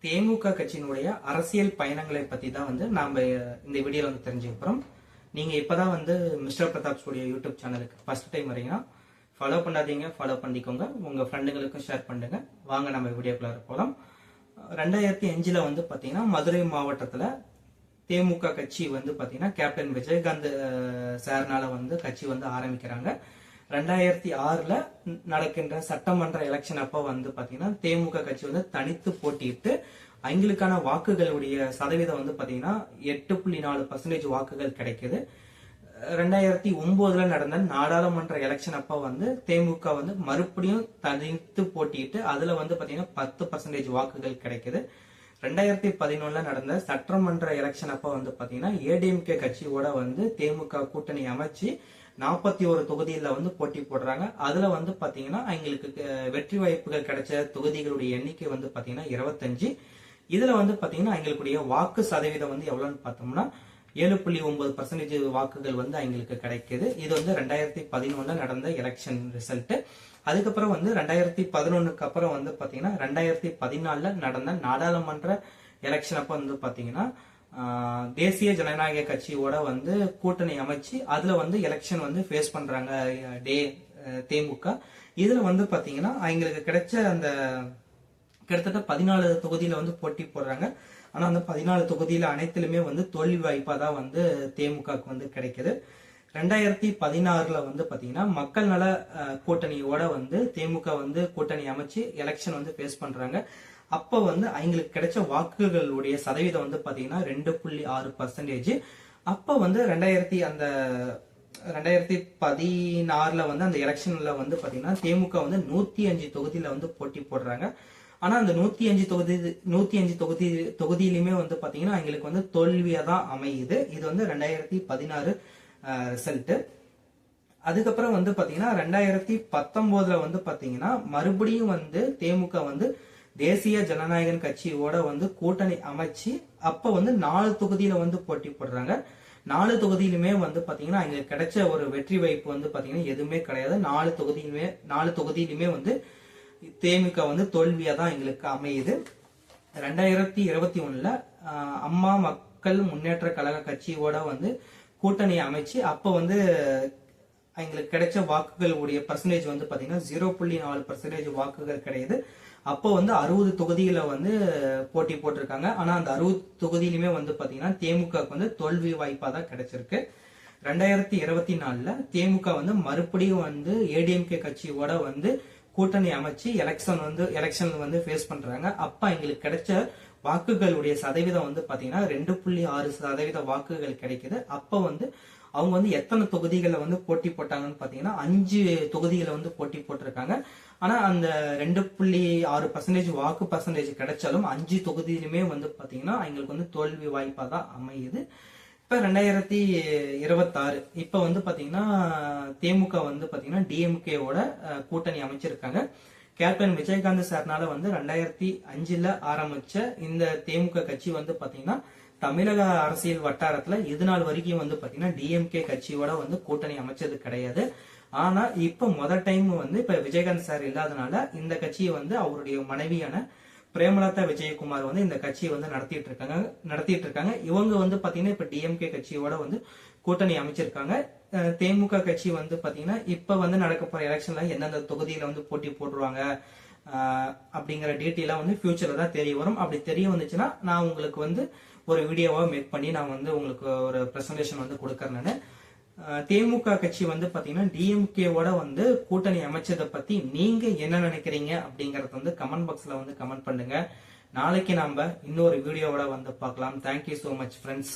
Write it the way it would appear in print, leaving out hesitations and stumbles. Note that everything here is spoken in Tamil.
தேமுக கட்சியினுடைய அரசியல் பயணங்களை பத்தி தான் நாம இந்த வீடியோல தெரிஞ்சுக்கிறோம். நீங்க இப்பதான் மிஸ்டர் பிரதாப் ஸ்டுடியோ யூடியூப் சேனலுக்கு ஃபர்ஸ்ட் டைம் வரீங்கன்னா ஃபாலோ பண்ணாதீங்க, ஃபாலோ பண்ணிக்கோங்க, உங்க ஃப்ரெண்டுங்களுக்கும் ஷேர் பண்ணுங்க. வாங்க நம்ம வீடியோக்குள்ள போகலாம். 2005 பாத்தீங்கன்னா மதுரை மாவட்டத்துல தேமுக கட்சி பாத்தீங்கன்னா கேப்டன் விஜயகாந்த் சார்னால கட்சி ஆரம்பிக்கிறாங்க. 2006 நடக்கின்ற சட்டமன்ற எலெக்ஷன் அப்ப பாத்தீங்கன்னா தேமுக கட்சி தனித்து போட்டியிட்டு அவங்களுக்கான வாக்குகளுடைய சதவீதம் பாத்தீங்கன்னா 8.4% வாக்குகள் கிடைக்குது. 2009 நடந்த நாடாளுமன்ற எலெக்ஷன் அப்ப தேமுக மறுபடியும் தனித்து போட்டியிட்டு அதுல பாத்தீங்கன்னா 10% வாக்குகள் கிடைக்குது. 2011 நடந்த சட்டமன்ற எலெக்ஷன் அப்ப பாத்தீங்கன்னா ஏடிஎம்கே கட்சியோட தேமுக கூட்டணி அமைச்சு 41 தொகுதியில போட்டி போடுறாங்க. அதுல பாத்தீங்கன்னா அவங்களுக்கு வெற்றி வாய்ப்புகள் கிடைச்ச தொகுதிகளுடைய எண்ணிக்கை பாத்தீங்கன்னா 25. இதுல பாத்தீங்கன்னா அவங்களுடைய வாக்கு சதவீதம் எவ்வளவுன்னு பார்த்தோம்னா 7.9% வாக்குகள் அவங்களுக்கு கிடைக்குது. இது 2011 நடந்த எலெக்ஷன் ரிசல்ட். அதுக்கப்புறம் 2011க்கு அப்புறம் பாத்தீங்கன்னா 2014 நடந்த நாடாளுமன்ற எலெக்ஷன் அப்ப பாத்தீங்கன்னா தேசிய ஜனநாயக கட்சியோட கூட்டணி அமைச்சு அதுல எலெக்ஷன் ஃபேஸ் பண்றாங்க தேமுக. இதுல பாத்தீங்கன்னா அவங்களுக்கு கிடைச்ச அந்த கிட்டத்தட்ட 14 தொகுதியில போட்டி போடுறாங்க. ஆனா அந்த 14 தொகுதியில அனைத்திலுமே தோல்வி வாய்ப்பா தான் தேமுகவுக்கு கிடைக்குது. 2016 பாத்தீங்கன்னா மக்கள் நல கூட்டணியோட தேமுக கூட்டணி அமைச்சு எலெக்ஷன் ஃபேஸ் பண்றாங்க. அப்ப அவங்களுக்கு கிடைச்ச வாக்குகளுடைய சதவீதம் பாத்தீங்கன்னா 2.6%. அப்ப 2016 அந்த எலெக்ஷன்ல பாத்தீங்கன்னா தேமுக 105 தொகுதியில போட்டி போடுறாங்க. ஆனா அந்த 105 தொகுதியிலுமே பாத்தீங்கன்னா அவங்களுக்கு தோல்வியா தான் அமையுது. இது 2016 ரிசல்ட். அதுக்கப்புறம் பாத்தீங்கன்னா 2019 பாத்தீங்கன்னா மறுபடியும் தேமுக தேசிய ஜனநாயகன் கட்சியோட கூட்டணி அமைச்சு அப்ப 4 தொகுதியில போட்டி போடுறாங்க. 4 தொகுதியிலுமே பாத்தீங்கன்னா அவங்களுக்கு கிடைச்ச ஒரு வெற்றி வாய்ப்பு பாத்தீங்கன்னா எதுவுமே கிடையாது. 4 தொகுதியிலுமே தேமுக தோல்வியா தான் எங்களுக்கு அமையுது. 2021 அம்மா மக்கள் முன்னேற்ற கழக கட்சியோட கூட்டணி அமைச்சு அப்ப அவங்களுக்கு கிடைச்ச வாக்குகளுடைய பர்சன்டேஜ் பாத்தீங்கன்னா 0.4% வாக்குகள் கிடையாது. அப்போ 60 தொகுதியில போட்டி போட்டிருக்காங்க. ஆனா அந்த 60 தொகுதியிலுமே பாத்தீங்கன்னா தேமுக தோல்வி வாய்ப்பா தான் கிடைச்சிருக்கு. 2024 தேமுக மறுபடியும் ஏடிஎம்கே கட்சியோட கூட்டணி அமைச்சு எலெக்ஷன் ஃபேஸ் பண்றாங்க. அப்ப எங்களுக்கு கிடைச்ச வாக்குகளுடைய சதவீதம் பாத்தீங்கன்னா 2.6% வாக்குகள் கிடைக்குது. அப்ப அவங்க எத்தனை தொகுதிகளை போட்டி போட்டாங்கன்னு பாத்தீங்கன்னா 5 தொகுதிகளை போட்டி போட்டிருக்காங்க. ஆனா அந்த 2.6% வாக்கு பர்சன்டேஜ் கிடைச்சாலும் 5 தொகுதியிலுமே பாத்தீங்கன்னா அவங்களுக்கு தோல்வி வாய்ப்பா தான் அமையுது. இப்ப 2026 இப்ப பாத்தீங்கன்னா தேமுக பாத்தீங்கன்னா டிஎம்கேவோட கூட்டணி அமைச்சிருக்காங்க. கேப்டன் விஜயகாந்த் சார்னால 2005 ஆரம்பிச்ச இந்த தேமுக கட்சி பாத்தீங்கன்னா தமிழக அரசியல் வட்டாரத்துல இது நாள் வரைக்கும் பாத்தீங்கன்னா டிஎம்கே கட்சியோட கூட்டணி அமைச்சது கிடையாது. ஆனா இப்ப முதல் டைம் இப்ப விஜயகாந்த் சார் இல்லாதனால இந்த கட்சியை அவருடைய மனைவியான பிரேமலதா விஜயகுமார் இந்த கட்சியை நடத்திட்டு இருக்காங்க. இவங்க பாத்தீங்கன்னா இப்ப டிஎம்கே கட்சியோட கூட்டணி அமைச்சிருக்காங்க. தேமுக கட்சி பாத்தீங்கன்னா இப்ப நடக்க போற எலெக்ஷன்ல எந்தெந்த தொகுதியில போட்டி போட்டுருவாங்க அப்படிங்கிற டீட்டெயிலா ஃபியூச்சர்ல தான் தெரிய வரும். அப்படி தெரிய வந்துச்சுன்னா நான் உங்களுக்கு ஒரு வீடியோவா மேக் பண்ணி நான் உங்களுக்கு ஒரு பிரசன்டேஷன் கொடுக்கறேன். தேமுக கட்சி பாத்தீங்கன்னா டிஎம்கேவோட கூட்டணி அமைச்சதை பத்தி நீங்க என்ன நினைக்கிறீங்க அப்படிங்கறத கமெண்ட் பாக்ஸ்ல கமெண்ட் பண்ணுங்க. நாளைக்கு நாம இன்னொரு வீடியோவோட பார்க்கலாம். Thank you so much friends.